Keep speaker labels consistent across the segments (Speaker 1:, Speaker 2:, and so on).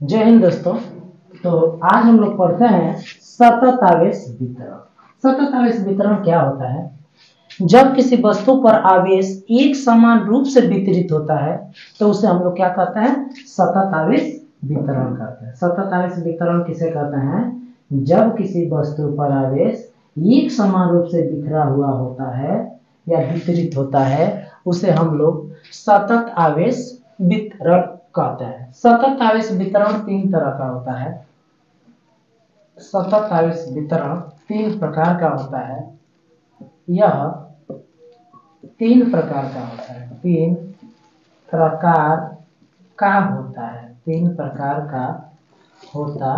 Speaker 1: जय हिंद दोस्तों। तो आज हम लोग पढ़ते हैं सतत आवेश वितरण। सतत आवेश वितरण क्या होता है? जब किसी वस्तु पर आवेश एक समान रूप से वितरित होता है तो उसे हम लोग क्या कहते हैं? सतत आवेश वितरण कहते हैं। सतत आवेश वितरण किसे कहते हैं? जब किसी वस्तु पर आवेश एक समान रूप से बिखरा हुआ होता है या वितरित होता है उसे हम लोग सतत आवेश वितरण कहते हैं। सतत आवेश वितरण तीन तरह का होता है। सतत आवेश वितरण तीन प्रकार का होता है। यह तीन प्रकार का होता है। तीन प्रकार का होता है। तीन प्रकार का होता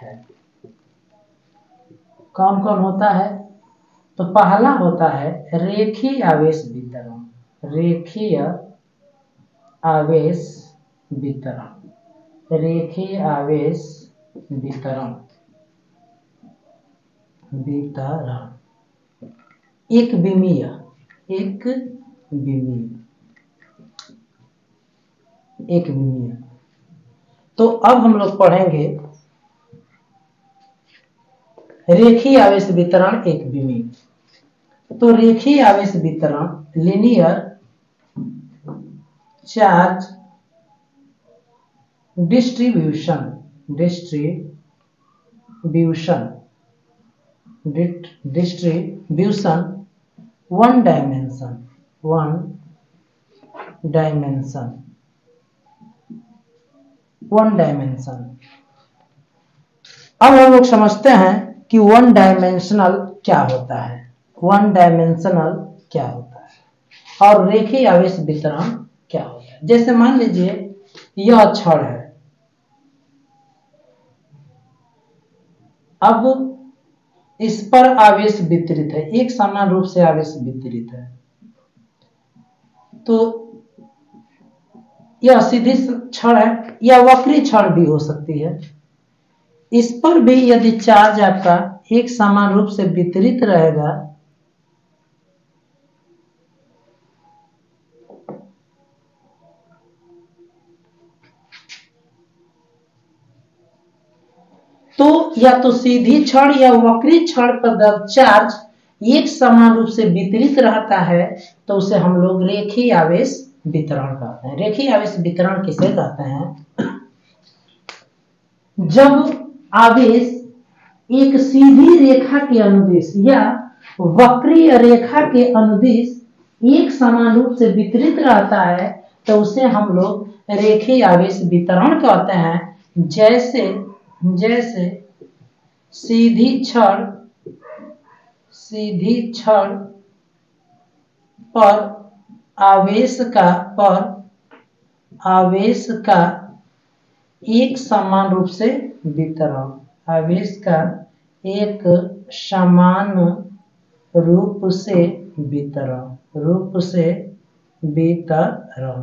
Speaker 1: है। कौन कौन होता है? तो पहला होता है रेखीय आवेश वितरण। रेखीय आवेश वितरण। रेखीय आवेश वितरण एक विमीय तो अब हम लोग पढ़ेंगे रेखीय आवेश वितरण एक विमीय। तो रेखीय आवेश वितरण linear charge distribution one dimension. अब हम लोग समझते हैं कि वन डायमेंशनल क्या होता है। वन डायमेंशनल क्या होता है और रेखीय आवेश वितरण क्या होता है। जैसे मान लीजिए यह छड़ है। अब इस पर आवेश वितरित है, एक समान रूप से आवेश वितरित है। तो यह सीधी छड़ है या वक्री छड़ भी हो सकती है। इस पर भी यदि चार्ज आपका एक समान रूप से वितरित रहेगा तो या तो सीधी छड़ या वक्री छड़ पर जब चार्ज एक समान रूप से वितरित रहता है तो उसे हम लोग रेखीय आवेश वितरण कहते हैं। रेखीय आवेश वितरण किसे कहते हैं? जब आवेश एक सीधी रेखा के अनुदिश या वक्रीय रेखा के अनुदिश एक समान रूप से वितरित रहता है तो उसे हम लोग रेखीय आवेश वितरण कहते हैं। जैसे सीधी छड़ पर आवेश का एक समान रूप से वितरण। आवेश का एक समान रूप से वितरण।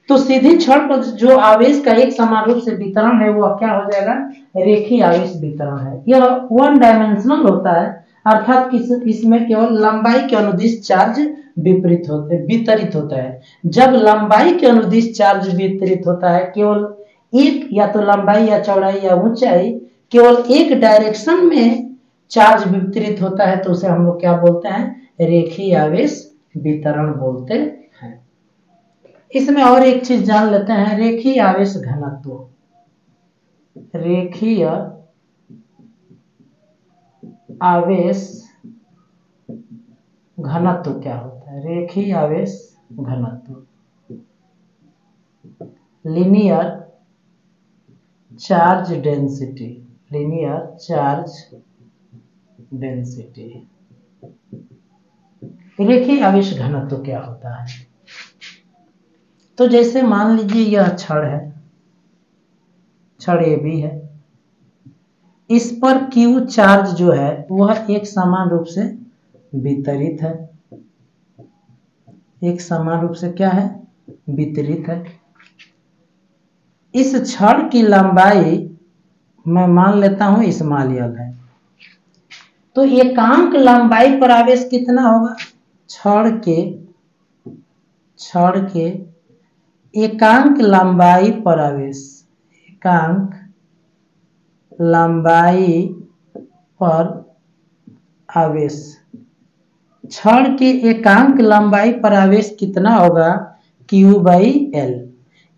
Speaker 1: तो सीधी छड़ पर जो आवेश का एक समान रूप से वितरण है वो क्या हो जाएगा? रेखीय आवेश वितरण है। यह वन डायमेंशनल होता है, अर्थात इसमें केवल लंबाई के अनुदिश चार्ज वितरित होता है। जब लंबाई के अनुदिश चार्ज वितरित होता है, केवल एक या तो लंबाई या चौड़ाई या ऊंचाई केवल एक डायरेक्शन में चार्ज वितरित होता है तो उसे हम लोग क्या बोलते हैं? रेखीय आवेश वितरण बोलते हैं। इसमें और एक चीज जान लेते हैं, रेखीय आवेश घनत्व। रेखीय आवेश घनत्व क्या होता है? रेखीय आवेश घनत्व लीनियर चार्ज डेंसिटी। रेखीय आवेश घनत्व क्या होता है? तो जैसे मान लीजिए यह छड़ है, छड़ ए भी है। इस पर Q चार्ज जो है वह एक समान रूप से वितरित है। एक समान रूप से क्या है? वितरित है। इस छड़ की लंबाई मैं मान लेता हूं स्मॉल l है। तो एकांक लंबाई पर आवेश कितना होगा? छड़ के एकांक लंबाई पर आवेश, एकांक लंबाई पर आवेश, छड़ के एकांक लंबाई पर आवेश कितना होगा, Q/L।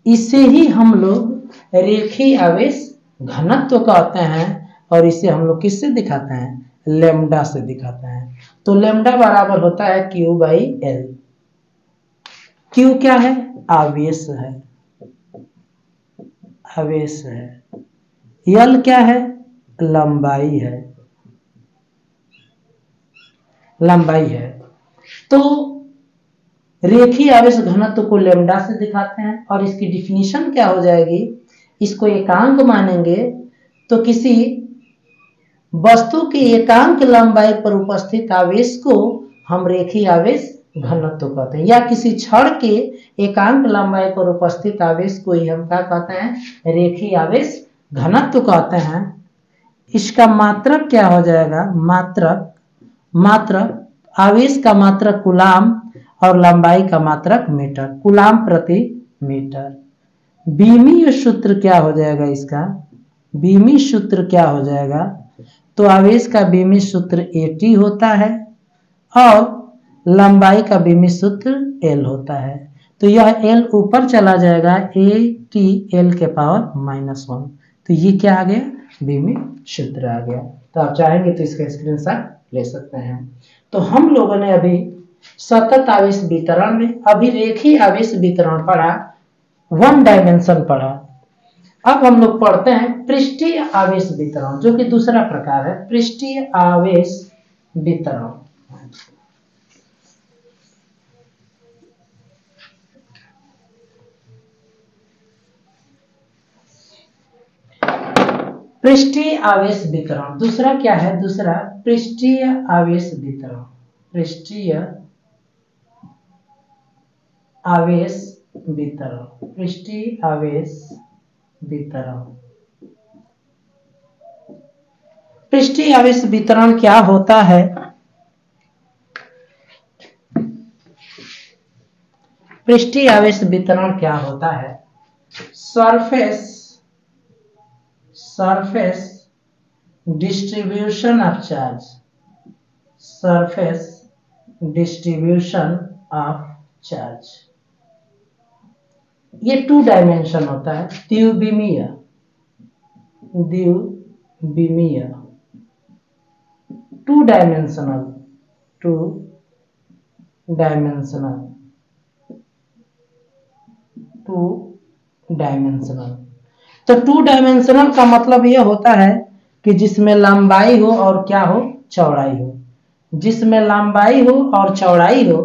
Speaker 1: इसे ही हम लोग रेखीय आवेश घनत्व कहते हैं और इसे हम लोग किससे दिखाते हैं, लैम्डा से दिखाते हैं। तो लैम्डा बराबर होता है Q/L। Q क्या है, आवेश है, आवेश है। L क्या है, लंबाई है, लंबाई है। तो रेखीय आवेश घनत्व को लैम्डा से दिखाते हैं और इसकी डिफिनीशन क्या हो जाएगी, इसको एकांक मानेंगे तो किसी वस्तु की एकांक लंबाई पर उपस्थित आवेश को हम रेखीय आवेश घनत्व कहते हैं, या किसी छड़ के एकांक लंबाई पर उपस्थित आवेश को ही हम क्या कहते हैं, रेखीय आवेश घनत्व कहते हैं। इसका मात्रक क्या हो जाएगा, मात्रक आवेश का मात्रक कूलाम और लंबाई का मात्रक मीटर, कूलाम प्रति मीटर। बीमीय सूत्र क्या हो जाएगा इसका, बीमी सूत्र क्या हो जाएगा, तो आवेश का बीमी सूत्र AT होता है और लंबाई का बीमी सूत्र L होता है। तो यह L ऊपर चला जाएगा, AT L के पावर -1। तो ये क्या आ गया, बीमी सूत्र आ गया। तो आप चाहेंगे तो इसका स्क्रीनशॉट ले सकते हैं। तो हम लोगों ने अभी सतत आवेश वितरण में अभी रेखीय आवेश वितरण पढ़ा, 1 डायमेंशन पढ़ा। अब हम लोग पढ़ते हैं पृष्ठीय आवेश वितरण, जो कि दूसरा प्रकार है, पृष्ठीय आवेश वितरण। पृष्ठीय आवेश वितरण दूसरा क्या है, दूसरा पृष्ठीय आवेश वितरण, पृष्ठीय आवेश वितरण, पृष्ठीय आवेश वितरण। पृष्ठीय आवेश वितरण क्या होता है, पृष्ठीय आवेश वितरण क्या होता है, surface distribution of charge, surface distribution of charge. ये 2 डायमेंशन होता है, द्विविमीय, द्विविमीय, 2 डायमेंशनल, 2 डायमेंशनल, 2 डायमेंशनल। तो 2 डायमेंशनल का मतलब यह होता है कि जिसमें लंबाई हो और क्या हो, चौड़ाई हो, जिसमें लंबाई हो और चौड़ाई हो,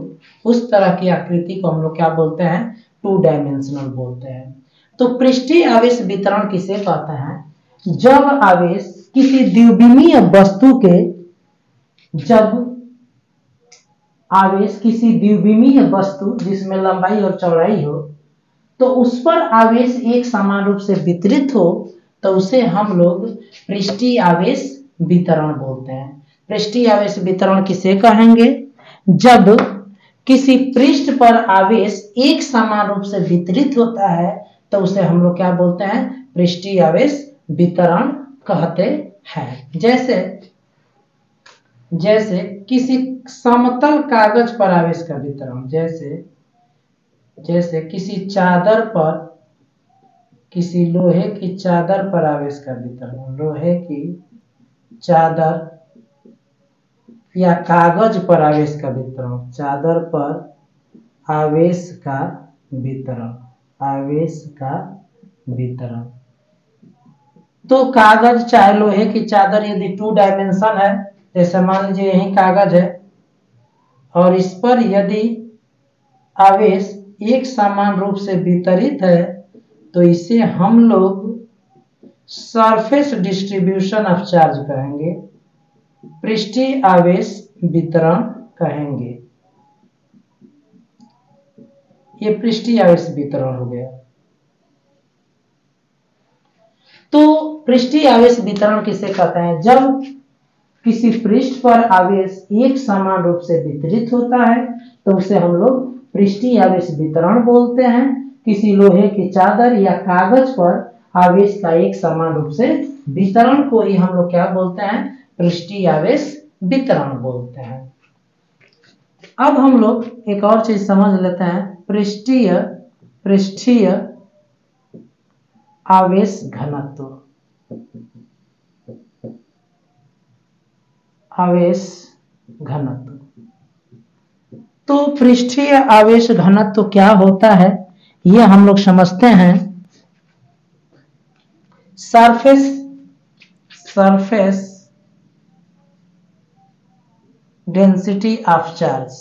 Speaker 1: उस तरह की आकृति को हम लोग क्या बोलते हैं, 2 डायमेंशनल बोलते हैं। तो पृष्ठीय आवेश वितरण किसे कहते हैं, जब आवेश किसी द्विविमीय वस्तु के, जब आवेश किसी द्विविमीय वस्तु जिसमें लंबाई और चौड़ाई हो, तो उस पर आवेश एक समान रूप से वितरित हो, तो उसे हम लोग पृष्ठीय आवेश वितरण बोलते हैं। पृष्ठीय आवेश वितरण किसे कहेंगे, जब किसी पृष्ठ पर आवेश एक समान रूप से वितरित होता है, तो उसे हम लोग क्या बोलते हैं, पृष्ठीय आवेश वितरण कहते हैं। जैसे किसी समतल कागज पर आवेश का वितरण, जैसे किसी चादर पर, किसी लोहे की चादर पर आवेश का वितरण, लोहे की चादर या कागज पर आवेश का वितरण, चादर पर आवेश का वितरण, आवेश का वितरण। तो कागज चाहे लोहे की चादर यदि 2 डायमेंशन है, जैसे मान लीजिए यही कागज है और इस पर यदि आवेश एक समान रूप से वितरित है, तो इसे हम लोग सरफेस डिस्ट्रीब्यूशन ऑफ चार्ज कहेंगे, पृष्ठीय आवेश वितरण कहेंगे। ये पृष्ठीय आवेश वितरण हो गया। तो पृष्ठीय आवेश वितरण किसे कहते हैं, जब किसी पृष्ठ पर आवेश एक समान रूप से वितरित होता है, तो उसे हम लोग पृष्ठीय आवेश वितरण बोलते हैं। किसी लोहे की चादर या कागज पर आवेश का एक समान रूप से वितरण को ही हम लोग क्या बोलते हैं, पृष्ठीय आवेश वितरण बोलते हैं। अब हम लोग एक और चीज समझ लेते हैं, पृष्ठीय आवेश घनत्व। आवेश घनत्व, तो पृष्ठीय आवेश घनत्व क्या होता है ये हम लोग समझते हैं। Surface density of charge,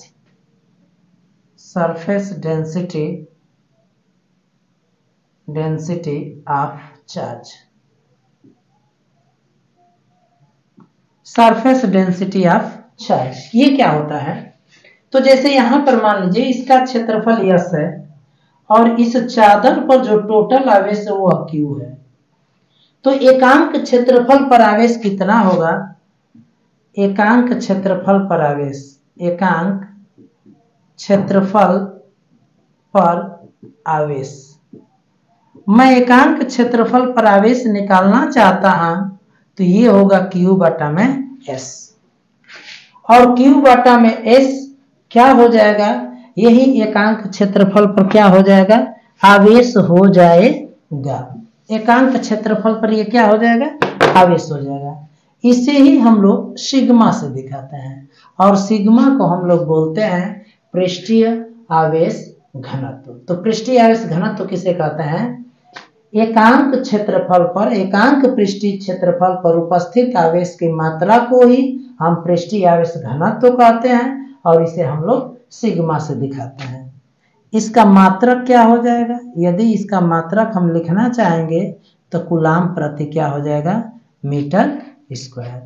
Speaker 1: surface density of charge, surface density of charge, ये क्या होता है। तो जैसे यहां पर मान लीजिए इसका क्षेत्रफल S है और इस चादर पर जो टोटल आवेश है वो Q है, तो एकांक क्षेत्रफल पर आवेश कितना होगा, एकांक क्षेत्रफल पर आवेश, एकांक क्षेत्रफल पर आवेश, मैं एकांक क्षेत्रफल पर आवेश निकालना चाहता हूं तो ये होगा Q बटा में S, और Q बटा में S क्या हो जाएगा, यही एकांक क्षेत्रफल पर क्या हो जाएगा, आवेश हो जाएगा। एकांक क्षेत्रफल पर ये क्या हो जाएगा, आवेश हो जाएगा। इसे ही हम लोग सिग्मा से दिखाते हैं, और सिग्मा को हम लोग बोलते हैं पृष्ठीय आवेश घनत्व। तो पृष्ठीय आवेश घनत्व किसे कहते हैं, एकांक क्षेत्रफल पर, एकांक पृष्ठीय क्षेत्रफल पर उपस्थित आवेश की मात्रा को ही हम पृष्ठीय आवेश घनत्व कहते हैं, और इसे हम लोग सिग्मा से दिखाते हैं। इसका मात्रक क्या हो जाएगा, यदि इसका मात्रक हम लिखना चाहेंगे तो कूलाम प्रति क्या हो जाएगा, मीटर स्क्वायर।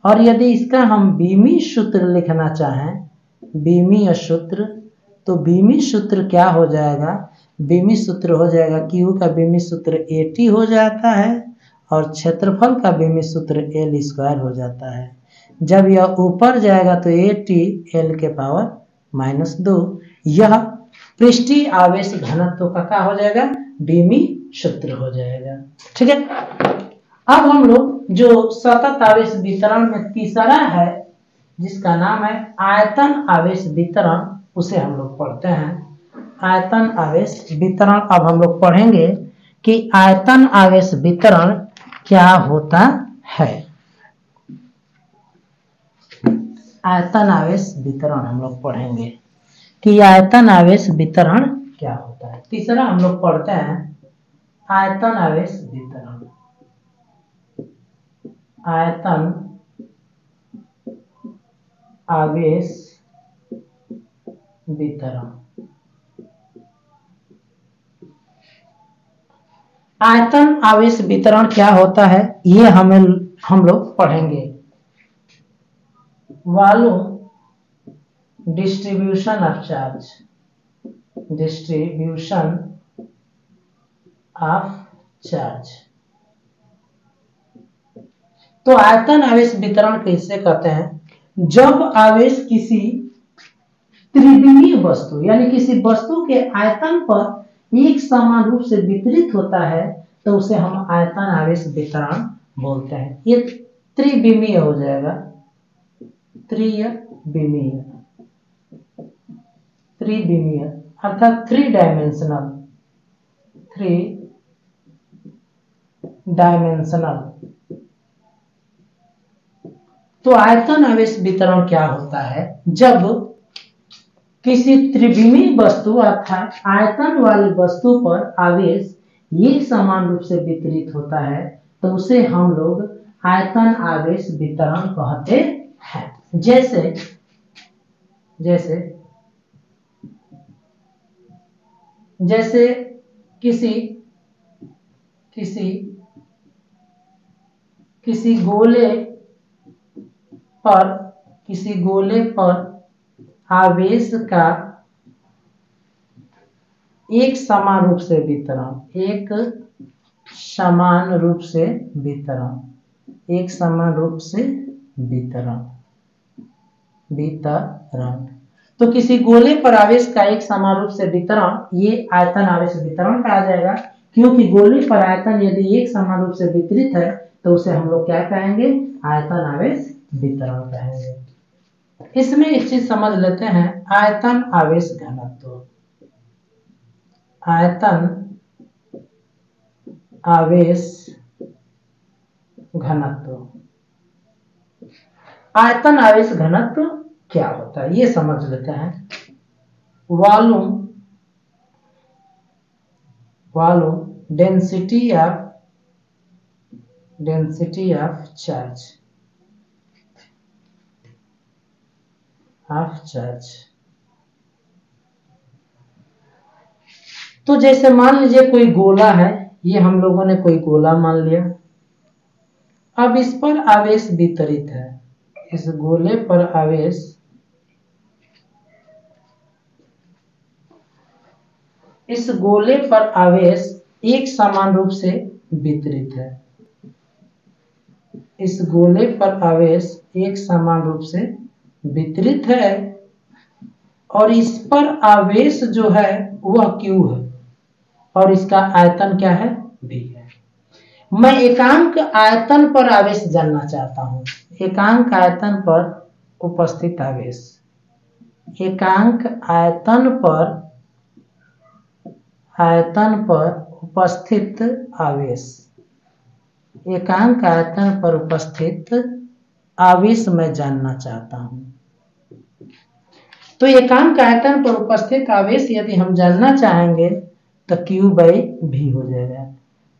Speaker 1: और यदि इसका हम बीमी सूत्र लिखना चाहें, बीमीय सूत्र, तो बीमी सूत्र क्या हो जाएगा, बीमी सूत्र हो जाएगा Q का बीमी सूत्र AT हो जाता है, और क्षेत्रफल का बीमी सूत्र L स्क्वायर हो जाता है। जब यह ऊपर जाएगा तो AT L के पावर -2, यह पृष्ठीय आवेश घनत्व का क्या हो जाएगा, बीमी सूत्र हो जाएगा। ठीक है, अब हम लोग जो सतत आवेश वितरण में तीसरा है जिसका नाम है आयतन आवेश वितरण, उसे हम लोग पढ़ते हैं। आयतन आवेश वितरण अब हम लोग पढ़ेंगे कि आयतन आवेश वितरण क्या होता है। आयतन आवेश वितरण हम लोग पढ़ेंगे कि आयतन आवेश वितरण क्या होता है। तीसरा हम लोग पढ़ते हैं आयतन आवेश वितरण। आयतन आवेश वितरण, आयतन आवेश वितरण क्या होता है ये हम लोग पढ़ेंगे। Volume distribution of charge, distribution of charge. तो आयतन आवेश वितरण किसे कहते हैं, जब आवेश किसी त्रिविमीय वस्तु यानी किसी वस्तु के आयतन पर एक समान रूप से वितरित होता है तो उसे हम आयतन आवेश वितरण बोलते हैं। ये त्रिविमीय हो जाएगा, त्रिविमीय, त्रिविमीय अर्थात थ्री डायमेंशनल, थ्री डायमेंशनल। तो आयतन आवेश वितरण क्या होता है, जब किसी त्रिविमीय वस्तु अर्थात आयतन वाली वस्तु पर आवेश एक समान रूप से वितरित होता है तो उसे हम लोग आयतन आवेश वितरण कहते हैं। जैसे जैसे जैसे किसी गोले पर आवेश का एक समान रूप से वितरण, एक समान रूप से वितरण, एक समान रूप से वितरण, वितरण। तो किसी गोले पर आवेश का एक समान रूप से वितरण, ये आयतन आवेश वितरण कहा जाएगा, क्योंकि गोले पर आयतन यदि एक समान रूप से वितरित है तो उसे हम लोग क्या कहेंगे, आयतन आवेश वितरण कहेंगे। इसमें एक चीज समझ लेते हैं, आयतन आवेश घनत्व। आयतन आवेश घनत्व, आयतन आवेश घनत्व क्या होता है ये समझ लेते हैं। Volume density of charge. तो जैसे मान लीजिए कोई गोला है, ये हम लोगों ने कोई गोला मान लिया, अब इस पर आवेश वितरित है, इस गोले पर आवेश एक समान रूप से वितरित है, इस गोले पर आवेश एक समान रूप से वितरित है, और इस पर आवेश जो है वह Q है और इसका आयतन क्या है, V है। मैं एकांक आयतन पर आवेश जानना चाहता हूं, एकांक आयतन पर उपस्थित आवेश, एकांक आयतन पर उपस्थित आवेश, एकांक आयतन पर उपस्थित आवेश मैं जानना चाहता हूं। तो एकांक आयतन पर उपस्थित आवेश यदि हम जानना चाहेंगे तो Q/V हो जाएगा।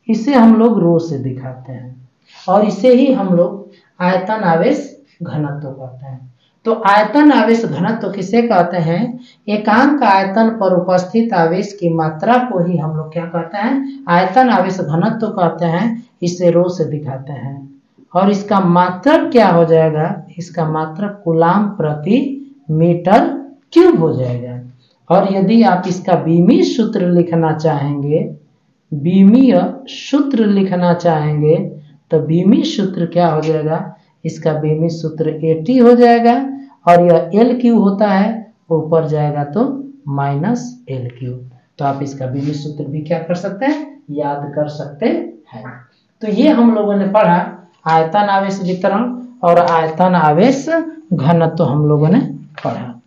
Speaker 1: इसे हम लोग रो से दिखाते हैं और इसे ही हम लोग आयतन आवेश घनत्व कहते हैं। तो आयतन आवेश घनत्व किसे कहते हैं, एकांक आयतन पर उपस्थित आवेश की मात्रा को ही हम लोग क्या कहते हैं, आयतन आवेश घनत्व कहते हैं। इसे रो से दिखाते हैं और इसका मात्रक क्या हो जाएगा, इसका मात्रक कूलाम प्रति मीटर क्यूब हो जाएगा। और यदि आप इसका बीमीय सूत्र लिखना चाहेंगे, बीमीय सूत्र लिखना चाहेंगे तो बीमीय सूत्र क्या हो जाएगा, इसका बीमीय सूत्र AT हो जाएगा और यह LQ होता है, ऊपर जाएगा तो -LQ। तो आप इसका बीमीय सूत्र भी क्या कर सकते हैं, याद कर सकते हैं। तो ये हम लोगों ने पढ़ा आयतन आवेश वितरण और आयतन आवेश घनत्व हम लोगों ने पढ़ा।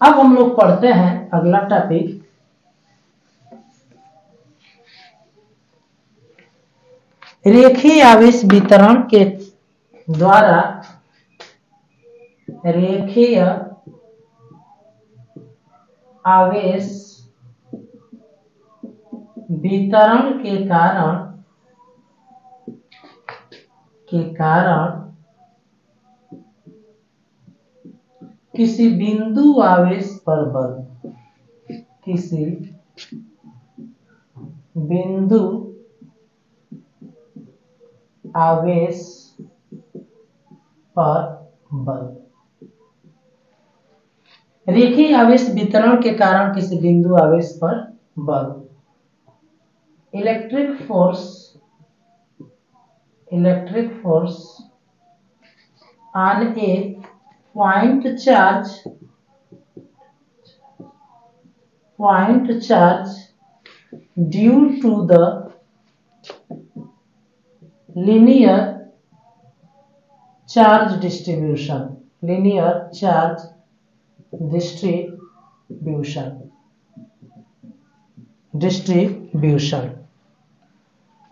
Speaker 1: अब हम लोग पढ़ते हैं अगला टॉपिक, रेखीय आवेश वितरण के द्वारा रेखीय आवेश वितरण के कारण किसी बिंदु आवेश पर बल, किसी बिंदु आवेश पर बल, रेखीय आवेश वितरण के कारण किसी बिंदु आवेश पर बल। Electric force on A point charge due to the linear charge distribution,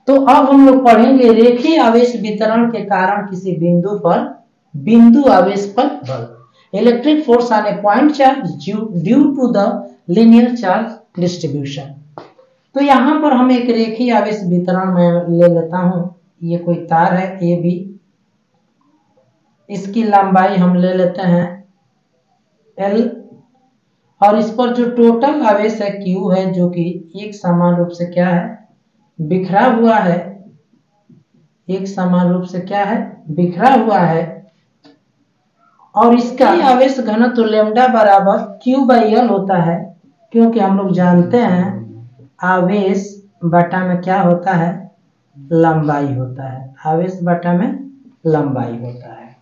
Speaker 1: तो अब हम लोग पढ़ेंगे रेखीय आवेश वितरण के कारण किसी बिंदु आवेश पर बल। Electric force on a point charge due to the linear charge distribution. तो यहां पर हम एक रेखीय आवेश वितरण में ले लेता हूं, ये कोई तार है AB, इसकी लंबाई हम ले लेते हैं L और इस पर जो टोटल आवेश है Q है, जो कि एक समान रूप से क्या है, बिखरा हुआ है, एक समान रूप से क्या है, बिखरा हुआ है। और इसका आवेश घनत्व लैम्डा बराबर Q/L होता है, क्योंकि हम लोग जानते हैं आवेश बटा में क्या होता है, लंबाई होता है, आवेश बटा में लंबाई होता है।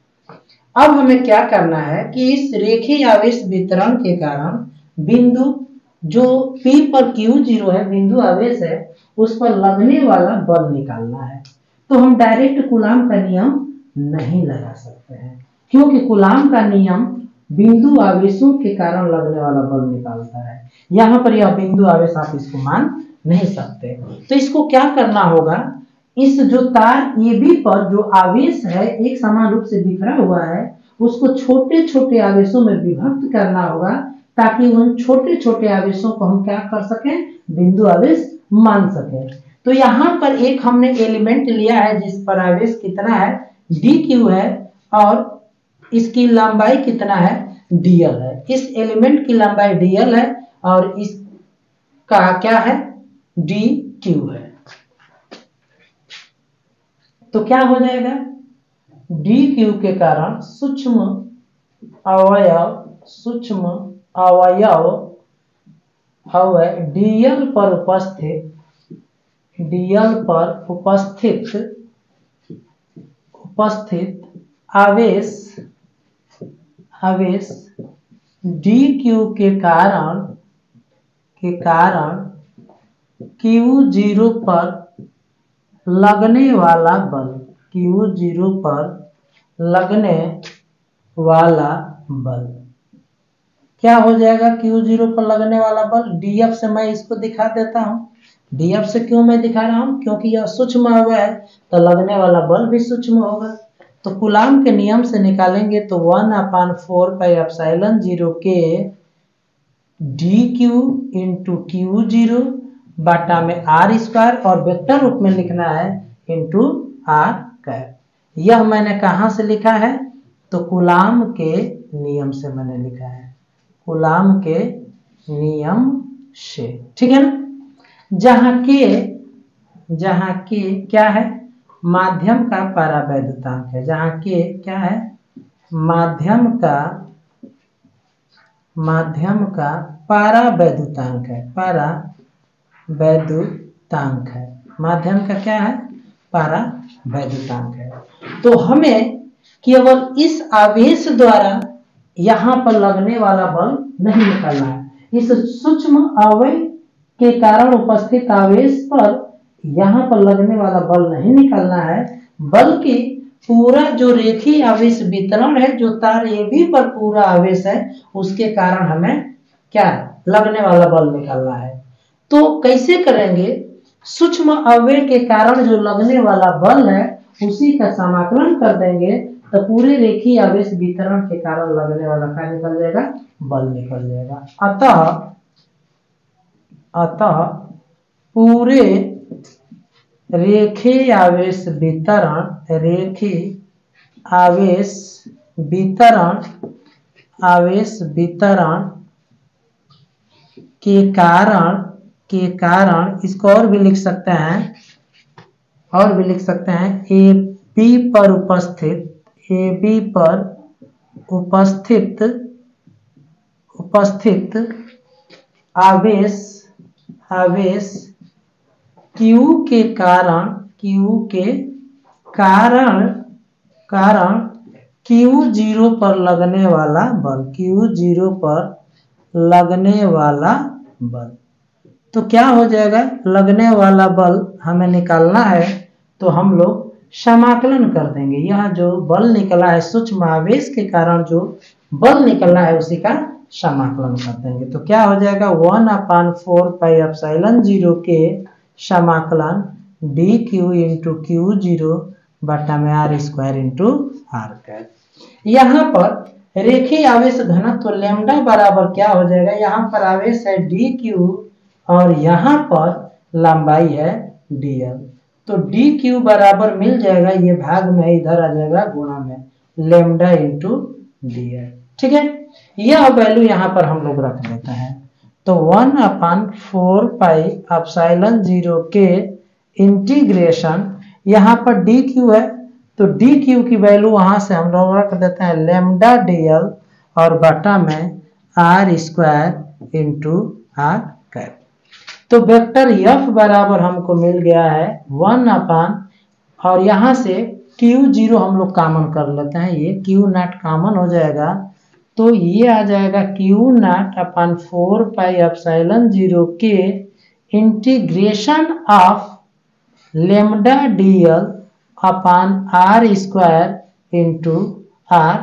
Speaker 1: अब हमें क्या करना है कि इस रेखीय आवेश वितरण के कारण बिंदु जो P पर Q0 है, बिंदु आवेश है, उस पर लगने वाला बल निकालना है। तो हम डायरेक्ट कूलाम का नियम नहीं लगा सकते हैं, क्योंकि कूलाम का नियम बिंदु आवेशों के कारण लगने वाला बल निकालता है। यहाँ पर यह बिंदु आवेश आप इसको मान नहीं सकते। तो इसको क्या करना होगा, इस जो तार AB पर जो आवेश है एक समान रूप से बिखरा हुआ है, उसको छोटे छोटे आवेशों में विभक्त करना होगा, ताकि उन छोटे छोटे आवेशों को हम क्या कर सकें, बिंदु आवेश मान सकें। तो यहाँ पर एक हमने एलिमेंट लिया है जिस पर आवेश कितना है, dq है, और इसकी लंबाई कितना है, dl है। इस एलिमेंट की लंबाई dl है और इसका क्या है, dq है। तो क्या हो जाएगा, dq के कारण सूक्ष्म अवयव है dl पर उपस्थित आवेश dq के कारण Q0 पर लगने वाला बल, Q0 पर लगने वाला बल क्या हो जाएगा, Q0 पर लगने वाला बल dF से मैं इसको दिखा देता हूं। dF से क्यों मैं दिखा रहा हूं, क्योंकि यह सूक्ष्म अवयव है तो लगने वाला बल भी सूक्ष्म होगा। तो कूलाम के नियम से निकालेंगे तो 1/4πε0 के dq इंटू Q0 बटा में r² और वेक्टर रूप में लिखना है इंटू r²। यह मैंने कहां से लिखा है, तो कूलाम के नियम से मैंने लिखा है, कूलाम के नियम से, ठीक है ना। जहां के क्या है, माध्यम का परावैद्युतांक है, जहां के क्या है, माध्यम का परावैद्युतांक है, परावैद्युतांक है, माध्यम का क्या है, परावैद्युतांक है। तो हमें केवल इस आवेश द्वारा यहाँ पर लगने वाला बल नहीं निकालना है, इस सूक्ष्म अवयव के कारण उपस्थित आवेश पर यहाँ पर लगने वाला बल नहीं निकालना है, बल्कि पूरा जो रेखीय आवेश वितरण है, जो तार AB पर पूरा आवेश है, उसके कारण हमें क्या लगने वाला बल निकालना है। तो कैसे करेंगे, सूक्ष्म अवयव के कारण जो लगने वाला बल है उसी का समाकलन कर देंगे तो पूरे रेखीय आवेश वितरण के कारण लगने वाला क्या निकल जाएगा, बल निकल जाएगा। अतः पूरे रेखीय आवेश वितरण के कारण इसको और भी लिख सकते हैं, AB पर उपस्थित आवेश Q के कारण Q0 पर लगने वाला बल, तो क्या हो जाएगा, लगने वाला बल हमें निकालना है तो हम लोग समाकलन कर देंगे। यह जो बल निकला है सूक्ष्म आवेश के कारण जो बल निकलना है उसी का समाकलन कर देंगे। तो क्या हो जाएगा, 1/4πε0 के समाकलन dq इंटू Q0 बटा में r² इंटू r²। यहाँ पर रेखीय आवेश घनत्व लैम्डा बराबर क्या हो जाएगा, यहाँ पर आवेश है dq और यहाँ पर लंबाई है dl, तो dq बराबर मिल जाएगा, ये भाग में इधर आ जाएगा गुणा में लैम्डा इंटू dl, ठीक है। यह वैल्यू यहाँ पर हम लोग रख देते हैं। तो 1/4πε0 के इंटीग्रेशन, यहाँ पर dq है तो dq की वैल्यू वहां से हम लोग रख देते हैं लैम्डा dl और बटा में r² इंटू r²। तो वेक्टर F बराबर हमको मिल गया है 1/, और यहाँ से Q0 हम लोग कॉमन कर लेते हैं, ये Q0 कॉमन हो जाएगा तो ये आ जाएगा Q0 अपन 4 पाई एप्सिलॉन 0 के integration of lambda dl upon r square into r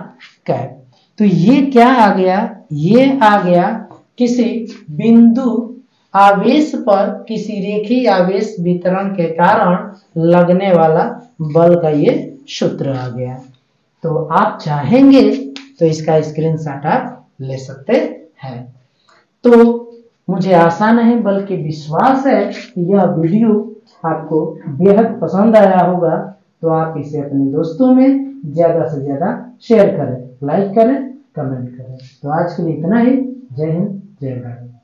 Speaker 1: cap. तो ये क्या आ गया, ये आ गया किसी बिंदु आवेश पर किसी रेखीय आवेश वितरण के कारण लगने वाला बल का ये सूत्र आ गया। तो आप चाहेंगे तो इसका स्क्रीनशॉट आप ले सकते हैं। तो मुझे आशा नहीं बल्कि विश्वास है कि यह वीडियो आपको बेहद पसंद आया होगा। तो आप इसे अपने दोस्तों में ज्यादा से ज्यादा शेयर करें, लाइक करें, कमेंट करें। तो आज के लिए इतना ही। जय हिंद, जय भारत।